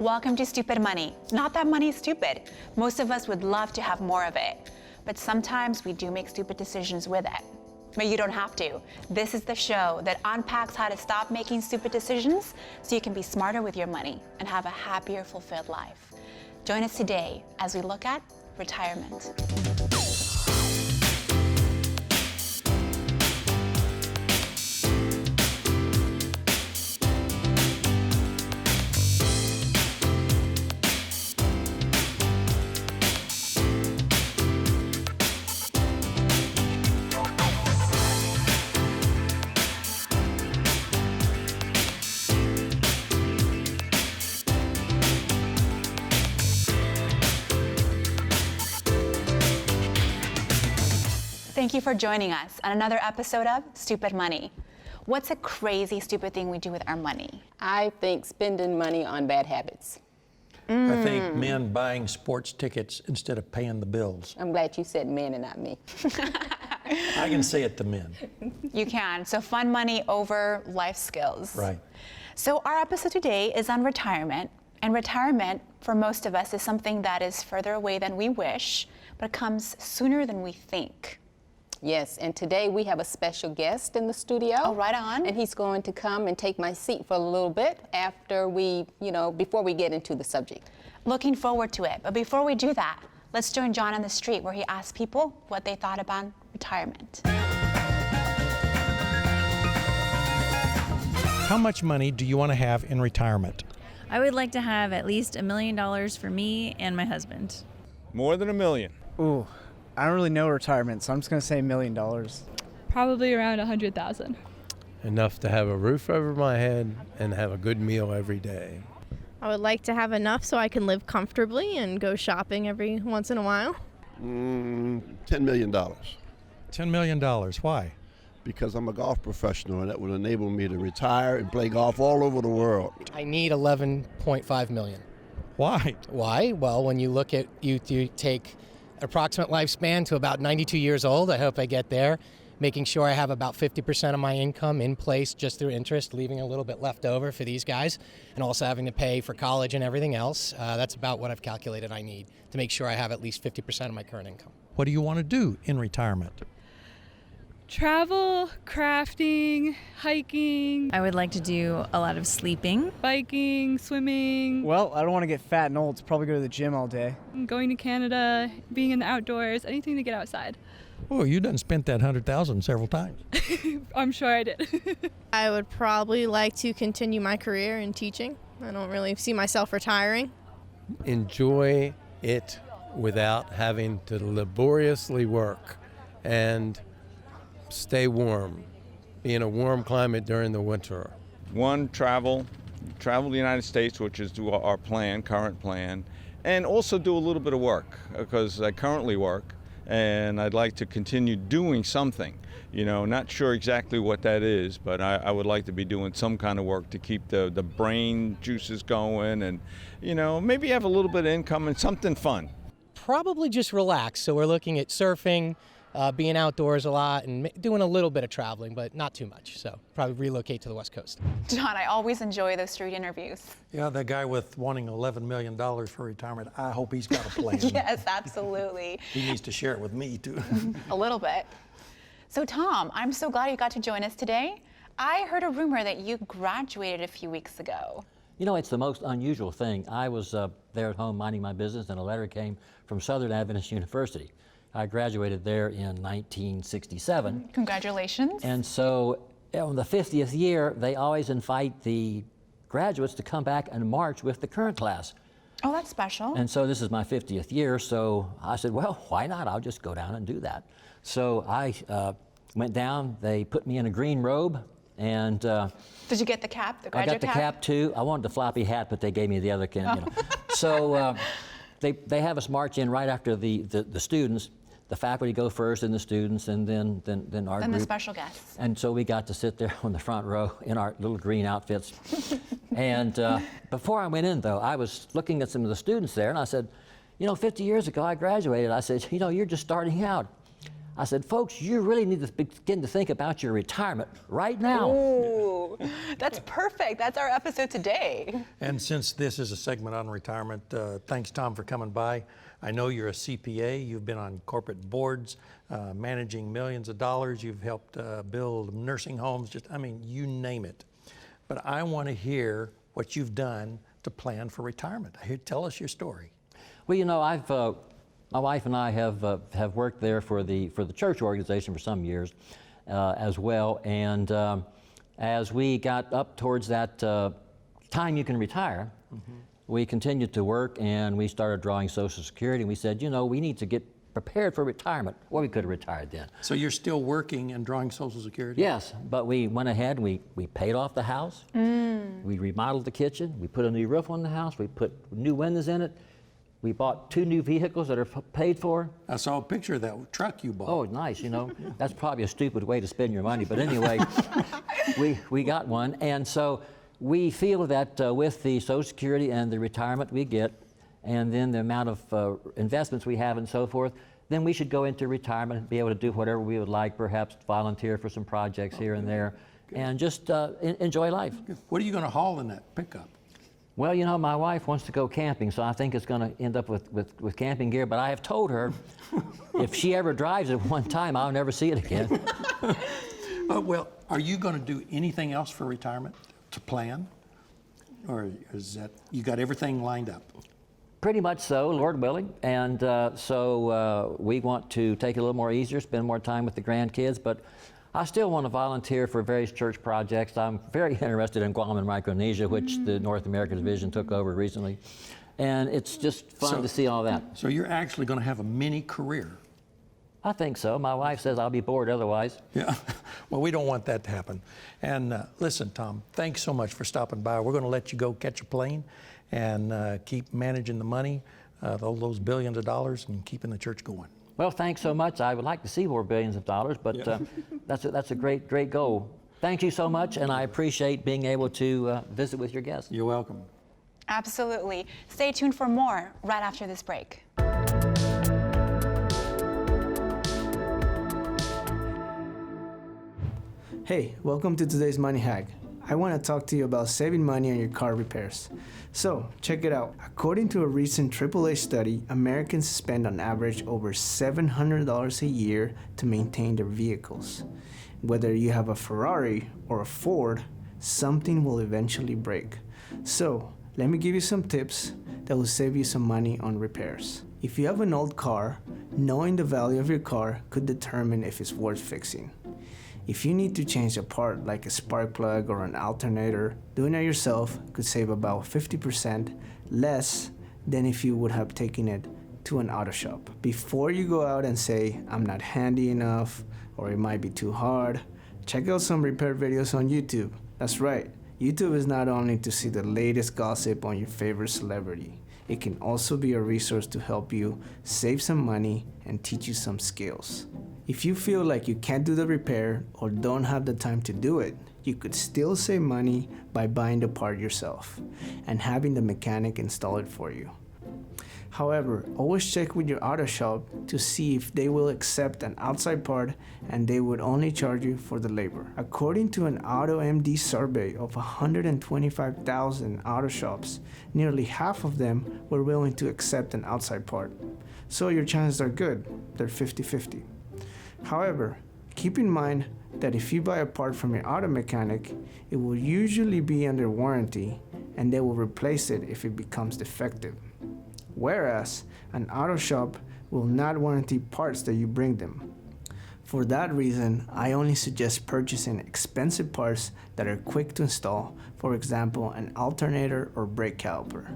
Welcome to Stupid Money. Not that money is stupid. Most of us would love to have more of it, but sometimes we do make stupid decisions with it. But you don't have to. This is the show that unpacks how to stop making stupid decisions so you can be smarter with your money and have a happier, fulfilled life. Join us today as we look at retirement. Thank you for joining us on another episode of Stupid Money. What's a crazy, stupid thing we do with our money? I think spending money on bad habits. I think men buying sports tickets instead of paying the bills. I'm glad you said men and not me. I can say it to men. You can. So fun money over life skills. Right. So our episode today is on retirement. And retirement, for most of us, is something that is further away than we wish, but comes sooner than we think. Yes, and today we have a special guest in the studio. Oh, right on. And he's going to come and take my seat for a little bit after we, before we get into the subject. Looking forward to it. But before we do that, let's join John on the street where he asked people what they thought about retirement. How much money do you want to have in retirement? I would like to have at least $1 million for me and my husband. More than $1 million. Ooh, I don't really know retirement, so I'm just going to say $1 million. Probably around 100,000. Enough to have a roof over my head and have a good meal every day. I would like to have enough so I can live comfortably and go shopping every once in a while. $10 million. $10 million. Why? Because I'm a golf professional, and that would enable me to retire and play golf all over the world. I need 11.5 million. Why? Why? Well, when you look at you take approximate lifespan to about 92 years old. I hope I get there. Making sure I have about 50% of my income in place just through interest, leaving a little bit left over for these guys, and also having to pay for college and everything else. That's about what I've calculated I need to make sure I have at least 50% of my current income. What do you want to do in retirement? Travel, crafting, hiking, I would like to do a lot of sleeping. biking, swimming, Well, I don't want to get fat and old, so probably go to the gym all day. going to Canada, being in the outdoors, anything to get outside. Oh, you done spent that 100,000 several times. I'm sure I did. I would probably like to continue my career in teaching. I don't really see myself retiring. Enjoy it without having to laboriously work and stay warm. Be in a warm climate during the winter. One, travel the United States, which is our current plan, and also do a little bit of work, because I currently work, and I'd like to continue doing something. Not sure exactly what that is, but I would like to be doing some kind of work to keep the brain juices going, and, maybe have a little bit of income and something fun. Probably just relax. So we're looking at surfing, being outdoors a lot, and doing a little bit of traveling, but not too much. So probably relocate to the West Coast. John, I always enjoy those street interviews. Yeah, that guy with wanting $11 million for retirement, I hope he's got a plan. Yes, absolutely. He needs to share it with me, too. A little bit. So Tom, I'm so glad you got to join us today. I heard a rumor that you graduated a few weeks ago. It's the most unusual thing. I was there at home minding my business, and a letter came from Southern Adventist University. I graduated there in 1967. Congratulations. And so on the 50th year, they always invite the graduates to come back and march with the current class. Oh, that's special. And so this is my 50th year, so I said, well, why not? I'll just go down and do that. So I went down, they put me in a green robe, and did you get the cap, the I graduate got the cap too. I wanted the floppy hat, but they gave me the other kind. So they have us march in right after the students. The faculty go first, and the students, and then our Then group. the special guests. And so we got to sit there on the front row in our little green outfits. And before I went in, though, I was looking at some of the students there, and I said, 50 years ago I graduated. I said, you're just starting out. I said, folks, you really need to begin to think about your retirement right now. Ooh, that's perfect. That's our episode today. And since this is a segment on retirement, thanks, Tom, for coming by. I know you're a CPA. You've been on corporate boards, managing millions of dollars. You've helped build nursing homes, you name it. But I want to hear what you've done to plan for retirement. Tell us your story. Well, my wife and I have worked there for the church organization for some years as well. And as we got up towards that time you can retire, we continued to work, and we started drawing Social Security. And we said, we need to get prepared for retirement. Well, we could have retired then. So you're still working and drawing Social Security? Yes, but we went ahead and we paid off the house. We remodeled the kitchen. We put a new roof on the house. We put new windows in it. We bought 2 new vehicles that are paid for. I saw a picture of that truck you bought. Oh, nice, That's probably a stupid way to spend your money, but anyway, we got one. And so we feel that with the Social Security and the retirement we get, and then the amount of investments we have and so forth, then we should go into retirement and be able to do whatever we would like, perhaps volunteer for some projects here and there, and just enjoy life. What are you going to haul in that pickup? Well, my wife wants to go camping, so I think it's going to end up with camping gear. But I have told her if she ever drives it one time, I'll never see it again. Well, are you going to do anything else for retirement to plan? Or is that, you got everything lined up? Pretty much so, Lord willing. And so we want to take it a little more easier, spend more time with the grandkids. But I still want to volunteer for various church projects. I'm very interested in Guam and Micronesia, which the North American Division took over recently. And it's just fun to see all that. So you're actually going to have a mini career? I think so. My wife says I'll be bored otherwise. Yeah, well, we don't want that to happen. And listen, Tom, thanks so much for stopping by. We're going to let you go catch a plane and keep managing the money, all those billions of dollars, and keeping the church going. Well, thanks so much. I would like to see more billions of dollars, but that's a great goal. Thank you so much, and I appreciate being able to visit with your guests. You're welcome. Absolutely. Stay tuned for more right after this break. Hey, welcome to today's Money Hack. I want to talk to you about saving money on your car repairs. So, check it out. According to a recent AAA study, Americans spend on average over $700 a year to maintain their vehicles. Whether you have a Ferrari or a Ford, something will eventually break. So, let me give you some tips that will save you some money on repairs. If you have an old car, knowing the value of your car could determine if it's worth fixing. If you need to change a part like a spark plug or an alternator, doing it yourself could save about 50% less than if you would have taken it to an auto shop. Before you go out and say, I'm not handy enough, or it might be too hard, check out some repair videos on YouTube. That's right, YouTube is not only to see the latest gossip on your favorite celebrity, it can also be a resource to help you save some money and teach you some skills. If you feel like you can't do the repair or don't have the time to do it, you could still save money by buying the part yourself and having the mechanic install it for you. However, always check with your auto shop to see if they will accept an outside part and they would only charge you for the labor. According to an AutoMD survey of 125,000 auto shops, nearly half of them were willing to accept an outside part. So your chances are good, they're 50-50. However, keep in mind that if you buy a part from your auto mechanic, it will usually be under warranty and they will replace it if it becomes defective. Whereas, an auto shop will not warranty parts that you bring them. For that reason, I only suggest purchasing expensive parts that are quick to install, for example, an alternator or brake caliper.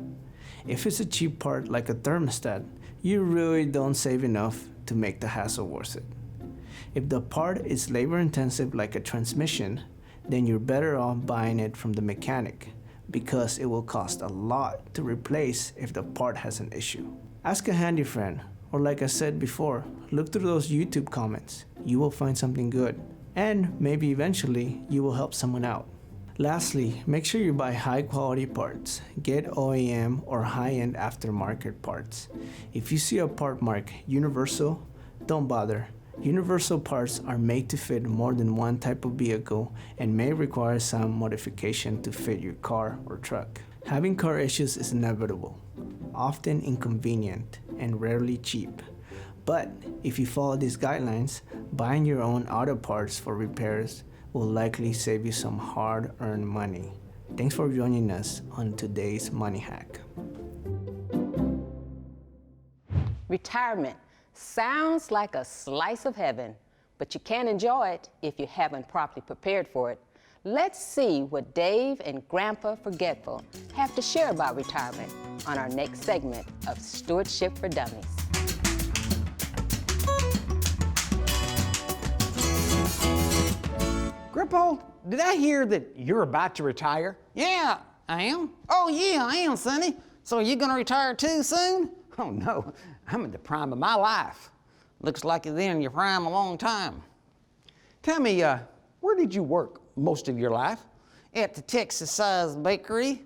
If it's a cheap part like a thermostat, you really don't save enough to make the hassle worth it. If the part is labor-intensive like a transmission, then you're better off buying it from the mechanic because it will cost a lot to replace if the part has an issue. Ask a handy friend, or like I said before, look through those YouTube comments. You will find something good, and maybe eventually you will help someone out. Lastly, make sure you buy high-quality parts. Get OEM or high-end aftermarket parts. If you see a part marked Universal, don't bother. Universal parts are made to fit more than one type of vehicle and may require some modification to fit your car or truck. Having car issues is inevitable, often inconvenient, and rarely cheap. But if you follow these guidelines, buying your own auto parts for repairs will likely save you some hard-earned money. Thanks for joining us on today's Money Hack. Retirement sounds like a slice of heaven, but you can't enjoy it if you haven't properly prepared for it. Let's see what Dave and Grandpa Forgetful have to share about retirement on our next segment of Stewardship for Dummies. Grandpa, did I hear that you're about to retire? Yeah, I am. Oh, yeah, I am, Sonny. So are you going to retire too soon? Oh, no. I'm in the prime of my life. Looks like you've been in your prime a long time. Tell me, where did you work most of your life? At the Texas-sized bakery.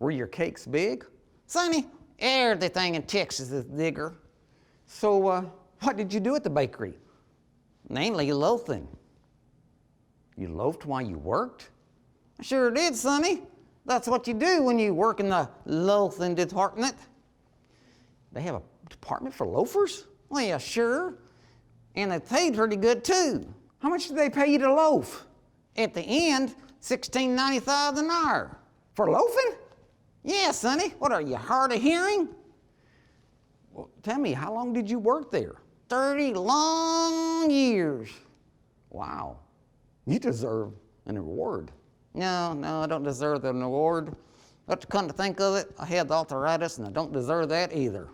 Were your cakes big? Sonny, everything in Texas is bigger. So, what did you do at the bakery? Mainly loafing. You loafed while you worked? I sure did, Sonny. That's what you do when you work in the loafing department. They have a department for loafers? Well, yeah, sure. And they paid pretty good, too. How much did they pay you to loaf? At the end, $16.95 an hour. For loafing? Yeah, Sonny. What are you, hard of hearing? Well, tell me, how long did you work there? 30 long years. Wow. You deserve an award. No, I don't deserve an award. But to come to think of it, I had the arthritis and I don't deserve that either.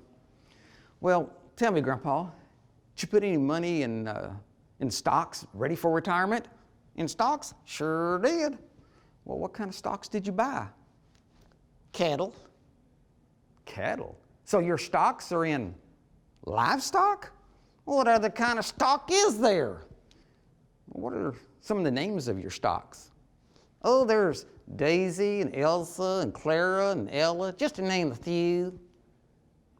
Well, tell me, Grandpa, did you put any money in stocks ready for retirement? In stocks? Sure did. Well, what kind of stocks did you buy? Cattle. Cattle? So your stocks are in livestock? What other kind of stock is there? What are some of the names of your stocks? Oh, there's Daisy and Elsa and Clara and Ella, just to name a few.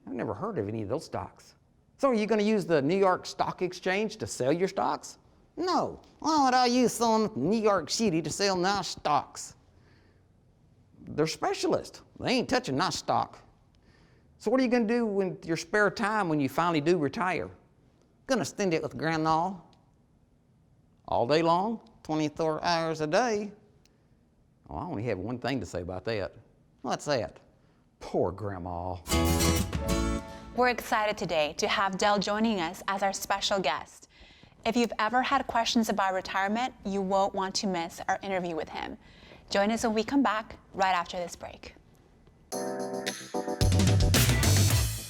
I've never heard of any of those stocks. So are you going to use the New York Stock Exchange to sell your stocks? No. Why would I use someone from New York City to sell my stocks? They're specialists. They ain't touching my stock. So what are you going to do with your spare time when you finally do retire? Gonna spend it with Grandma. All day long? 24 hours a day. Oh, I only have one thing to say about that. What's that? Poor Grandma. We're excited today to have Dell joining us as our special guest. If you've ever had questions about retirement, you won't want to miss our interview with him. Join us when we come back right after this break.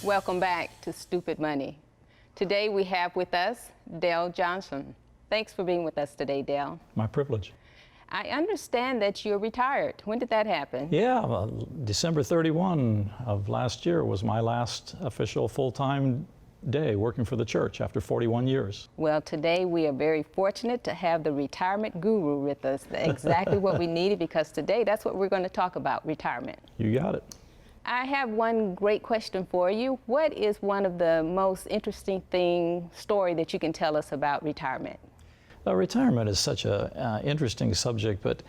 Welcome back to Stupid Money. Today we have with us Dell Johnson. Thanks for being with us today, Dell. My privilege. I understand that you're retired. When did that happen? Yeah, well, December 31 of last year was my last official full-time day working for the church after 41 years. Well, today we are very fortunate to have the retirement guru with us. Exactly what we needed, because today that's what we're going to talk about, retirement. You got it. I have one great question for you. What is one of the most interesting story that you can tell us about retirement? Retirement is such an interesting subject, but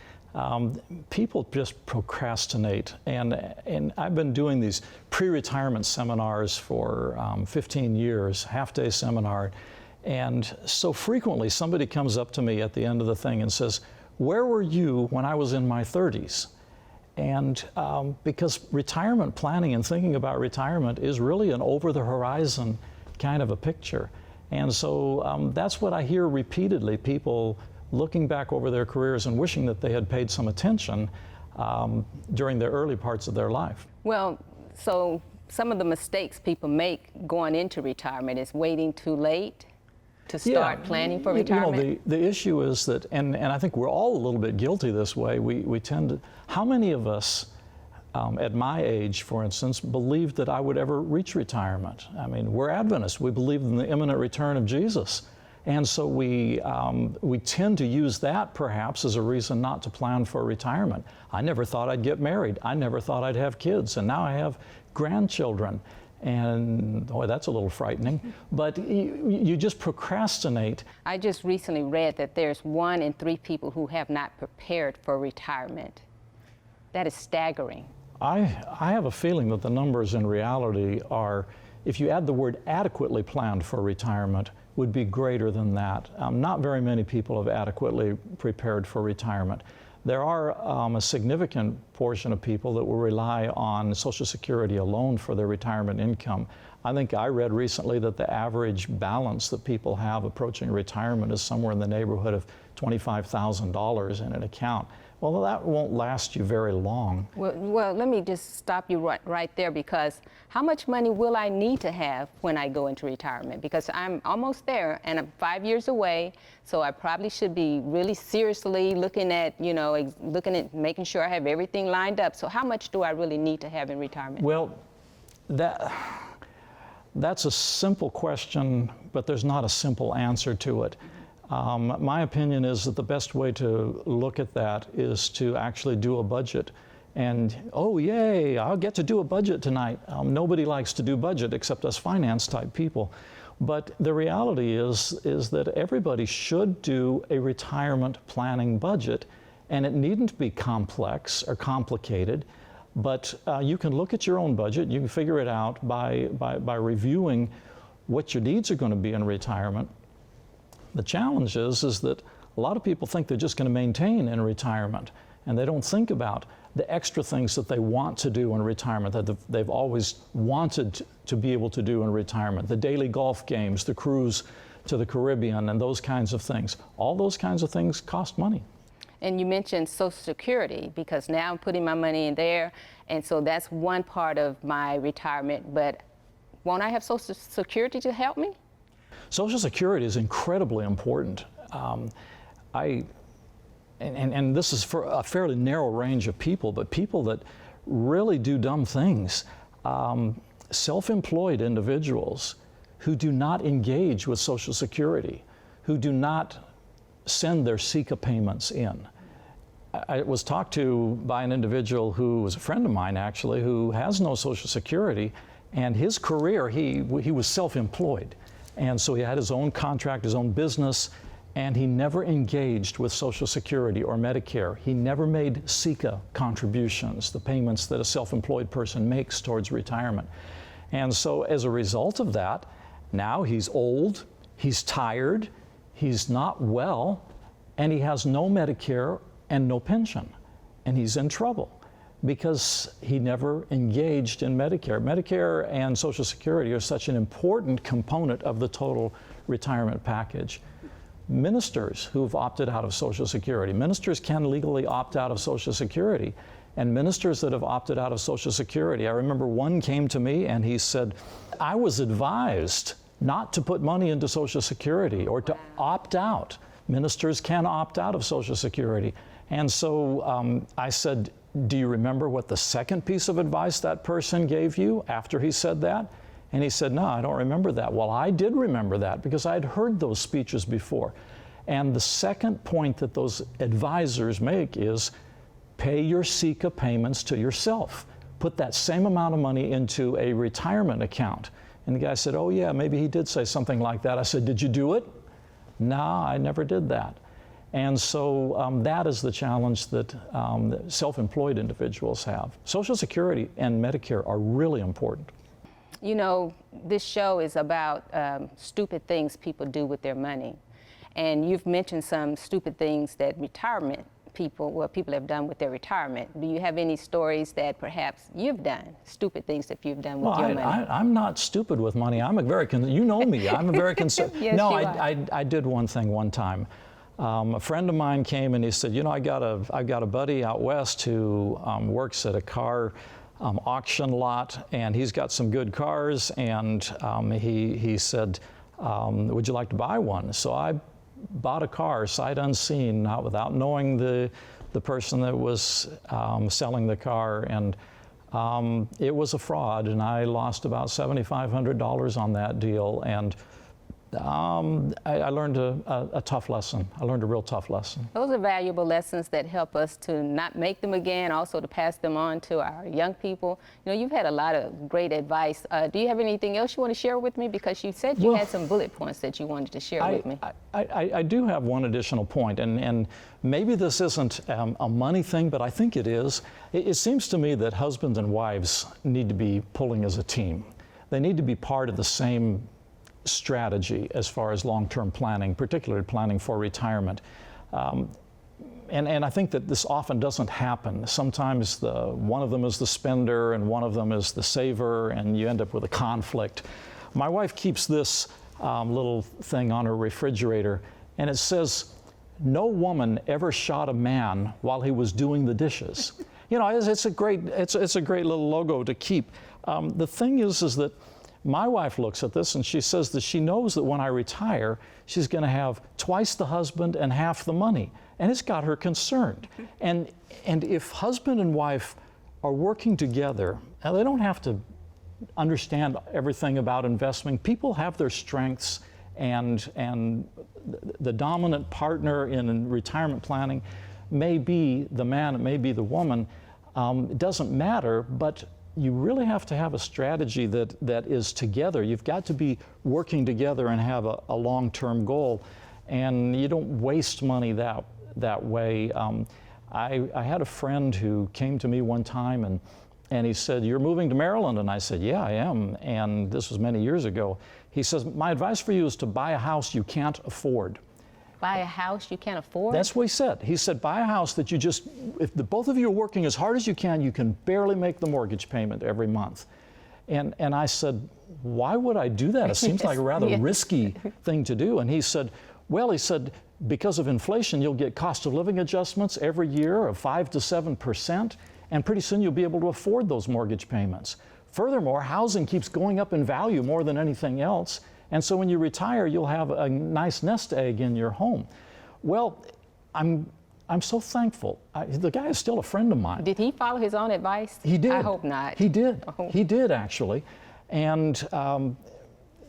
people just procrastinate. And I've been doing these pre-retirement seminars for 15 years, half-day seminar. And so frequently somebody comes up to me at the end of the thing and says, "Where were you when I was in my 30s?" And because retirement planning and thinking about retirement is really an over-the-horizon kind of a picture. And so that's what I hear repeatedly, people looking back over their careers and wishing that they had paid some attention during the early parts of their life. Well, so some of the mistakes people make going into retirement is waiting too late to start planning for retirement? You know, the issue is that, and I think we're all a little bit guilty this way, we tend to, how many of us at my age, for instance, believed that I would ever reach retirement? I mean, we're Adventists. We believe in the imminent return of Jesus. And so we tend to use that perhaps as a reason not to plan for retirement. I never thought I'd get married. I never thought I'd have kids. And now I have grandchildren. And boy, that's a little frightening. But you just procrastinate. I just recently read that there's 1 in 3 people who have not prepared for retirement. That is staggering. I have a feeling that the numbers in reality are, if you add the word adequately planned for retirement, would be greater than that. Not very many people have adequately prepared for retirement. There are a significant portion of people that will rely on Social Security alone for their retirement income. I think I read recently that the average balance that people have approaching retirement is somewhere in the neighborhood of $25,000 in an account. Well, that won't last you very long. Well, let me just stop you right there, because how much money will I need to have when I go into retirement? Because I'm almost there and I'm 5 years away, so I probably should be really seriously looking at, making sure I have everything lined up. So how much do I really need to have in retirement? Well, that's a simple question, but there's not a simple answer to it. My opinion is that the best way to look at that is to actually do a budget. And, oh yay, I'll get to do a budget tonight. Nobody likes to do budget except us finance type people. But the reality is that everybody should do a retirement planning budget, and it needn't be complex or complicated. But you can look at your own budget, you can figure it out by reviewing what your needs are going to be in retirement. The challenge is that a lot of people think they're just going to maintain in retirement, and they don't think about the extra things that they want to do in retirement, that they've always wanted to be able to do in retirement. The daily golf games, the cruise to the Caribbean, and those kinds of things. All those kinds of things cost money. And you mentioned Social Security, because now I'm putting my money in there, and so that's one part of my retirement. But won't I have Social Security to help me? Social Security is incredibly important. And this is for a fairly narrow range of people, but people that really do dumb things. Self-employed individuals who do not engage with Social Security, who do not send their SICA payments in. I was talked to by an individual who was a friend of mine, actually, who has no Social Security, and his career, he was self-employed. And so he had his own contract, his own business, and he never engaged with Social Security or Medicare. He never made SICA contributions, the payments that a self-employed person makes towards retirement. And so as a result of that, now he's old, he's tired, he's not well, and he has no Medicare and no pension. And he's in trouble because he never engaged in Medicare. Medicare and Social Security are such an important component of the total retirement package. Ministers who've opted out of Social Security, ministers can legally opt out of Social Security, and ministers that have opted out of Social Security, I remember one came to me and he said, I was advised not to put money into Social Security or to opt out. Ministers can opt out of Social Security. And so I said, do you remember what the second piece of advice that person gave you after he said that? And he said, no, I don't remember that. Well, I did remember that because I had heard those speeches before. And the second point that those advisors make is pay your SICA payments to yourself. Put that same amount of money into a retirement account. And the guy said, oh yeah, maybe he did say something like that. I said, did you do it? No, I never did that. And so that is the challenge that self-employed individuals have. Social Security and Medicare are really important. You know, this show is about stupid things people do with their money. And you've mentioned some stupid things that people have done with their retirement. Do you have any stories that perhaps you've done, stupid things that you've done with your money? I'm not stupid with money. I'm a very, you know me, I'm a very concerned. Yes, no, you I did one thing one time. A friend of mine came and he said, you know, I've got a buddy out west who works at a car auction lot, and he's got some good cars, and he said, would you like to buy one? So I bought a car sight unseen, not without knowing the person that was selling the car, and it was a fraud, and I lost about $7,500 on that deal. And I learned a tough lesson. I learned a real tough lesson. Those are valuable lessons that help us to not make them again, also to pass them on to our young people. You know, you've had a lot of great advice. Do you have anything else you want to share with me? Because you said you had some bullet points that you wanted to share with me. I do have one additional point, and maybe this isn't a money thing, but I think it is. It seems to me that husbands and wives need to be pulling as a team. They need to be part of the same strategy as far as long-term planning, particularly planning for retirement. And I think that this often doesn't happen. Sometimes one of them is the spender and one of them is the saver, and you end up with a conflict. My wife keeps this little thing on her refrigerator, and it says, "No woman ever shot a man while he was doing the dishes." You know, it's a great little logo to keep. The thing is that my wife looks at this and she says that she knows that when I retire, she's going to have twice the husband and half the money. And it's got her concerned. And if husband and wife are working together, now they don't have to understand everything about investing. People have their strengths, and the dominant partner in retirement planning may be the man, it may be the woman. It doesn't matter, but you really have to have a strategy that is together. You've got to be working together and have a long-term goal, and you don't waste money that way. I had a friend who came to me one time and he said, "You're moving to Maryland?" And I said, "Yeah, I am." And this was many years ago. He says, "My advice for you is to buy a house you can't afford." Buy a house you can't afford? That's what he said. He said, buy a house that if both of you are working as hard as you can barely make the mortgage payment every month. And I said, why would I do that? It seems like a rather risky thing to do. And he said, because of inflation, you'll get cost of living adjustments every year of 5 to 7%, and pretty soon you'll be able to afford those mortgage payments. Furthermore, housing keeps going up in value more than anything else. And so when you retire, you'll have a nice nest egg in your home. Well, I'm so thankful. The guy is still a friend of mine. Did he follow his own advice? He did. I hope not. He did. Oh. He did, actually. And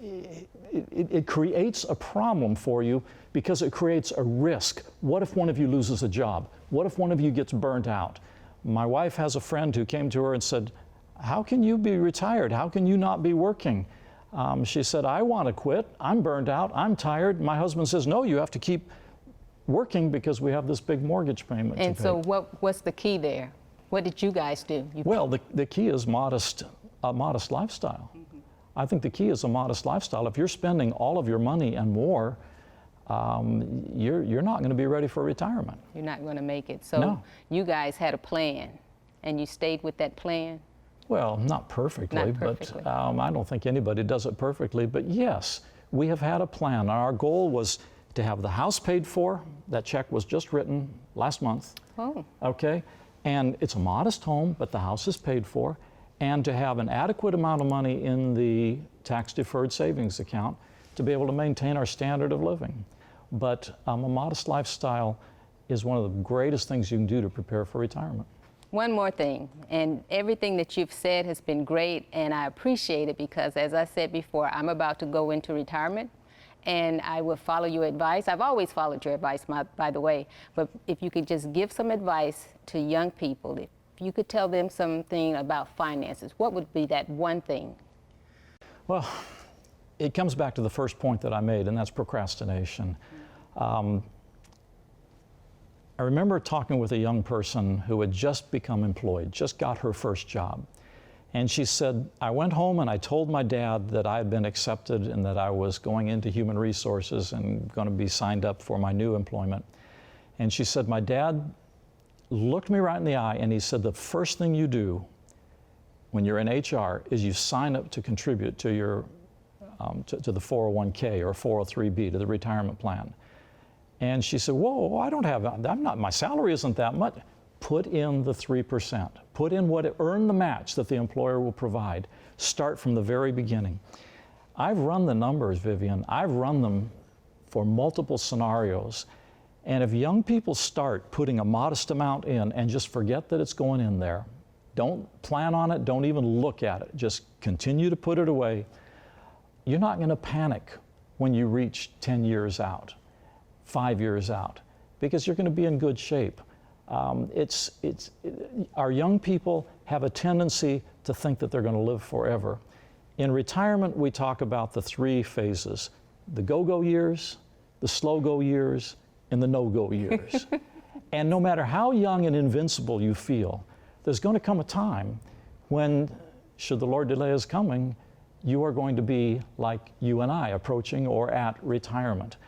it creates a problem for you because it creates a risk. What if one of you loses a job? What if one of you gets burnt out? My wife has a friend who came to her and said, "How can you be retired? How can you not be working?" She said, "I want to quit. I'm burned out. I'm tired." My husband says, "No, you have to keep working because we have this big mortgage payment to pay." And so what's the key there? What did you guys do? Well, the key is a modest lifestyle. Mm-hmm. I think the key is a modest lifestyle. If you're spending all of your money and more, you're not going to be ready for retirement. You're not going to make it. So no. You guys had a plan, and you stayed with that plan? Well, not perfectly, but I don't think anybody does it perfectly. But yes, we have had a plan. Our goal was to have the house paid for. That check was just written last month. Oh. Okay? And it's a modest home, but the house is paid for. And to have an adequate amount of money in the tax-deferred savings account to be able to maintain our standard of living. But a modest lifestyle is one of the greatest things you can do to prepare for retirement. One more thing, and everything that you've said has been great, and I appreciate it because, as I said before, I'm about to go into retirement, and I will follow your advice. I've always followed your advice, by the way, but if you could just give some advice to young people, if you could tell them something about finances, what would be that one thing? Well, it comes back to the first point that I made, and that's procrastination. I remember talking with a young person who had just become employed, just got her first job. And she said, I went home and I told my dad that I had been accepted and that I was going into human resources and going to be signed up for my new employment. And she said, my dad looked me right in the eye and he said, the first thing you do when you're in HR is you sign up to contribute to your to the 401k or 403b, to the retirement plan. And she said, whoa, my salary isn't that much. Put in the 3%. Put in earn the match that the employer will provide. Start from the very beginning. I've run the numbers, Vivian. I've run them for multiple scenarios. And if young people start putting a modest amount in and just forget that it's going in there, don't plan on it, don't even look at it, just continue to put it away, you're not going to panic when you reach 10 years out, 5 years out, because you're going to be in good shape. Our young people have a tendency to think that they're going to live forever. In retirement, we talk about the 3 phases: the go-go years, the slow-go years, and the no-go years. And no matter how young and invincible you feel, there's going to come a time when, should the Lord delay his coming, you are going to be like you and I, approaching or at retirement.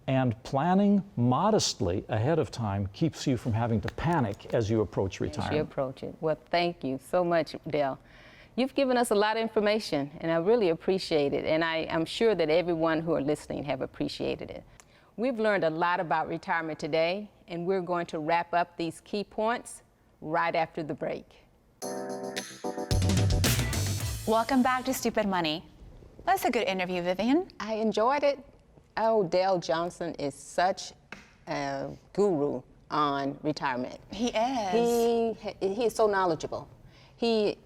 And planning modestly ahead of time keeps you from having to panic as you approach retirement. As you approach it. Well, thank you so much, Dale. You've given us a lot of information, and I really appreciate it. And I'm sure that everyone who are listening have appreciated it. We've learned a lot about retirement today, and we're going to wrap up these key points right after the break. Welcome back to Stupid Money. That's a good interview, Vivian. I enjoyed it. Oh, Dale Johnson is such a guru on retirement. He is. He is so knowledgeable.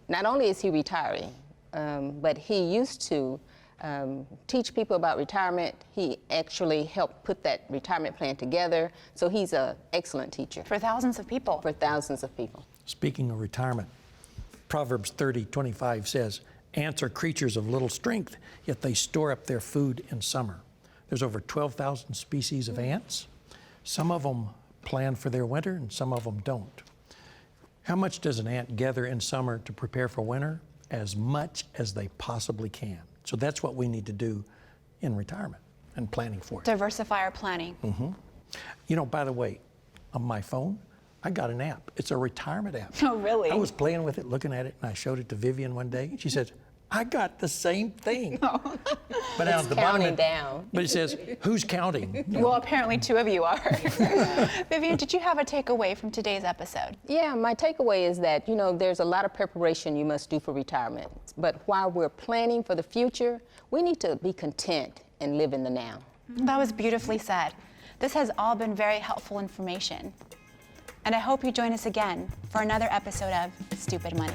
Not only is he retiring, but he used to teach people about retirement. He actually helped put that retirement plan together. So he's an excellent teacher. For thousands of people. For thousands of people. Speaking of retirement, Proverbs 30:25 says, "Ants are creatures of little strength, yet they store up their food in summer." There's over 12,000 species of ants. Some of them plan for their winter and some of them don't. How much does an ant gather in summer to prepare for winter? As much as they possibly can. So that's what we need to do in retirement and planning for it. Diversify our planning. Mm-hmm. You know, by the way, on my phone, I got an app. It's a retirement app. Oh, really? I was playing with it, looking at it, and I showed it to Vivian one day. She said, "I got the same thing." But it's counting down. But it says, "Who's counting?" Well, apparently 2 of you are. Vivian, did you have a takeaway from today's episode? Yeah, my takeaway is that, there's a lot of preparation you must do for retirement. But while we're planning for the future, we need to be content and live in the now. That was beautifully said. This has all been very helpful information. And I hope you join us again for another episode of Stupid Money.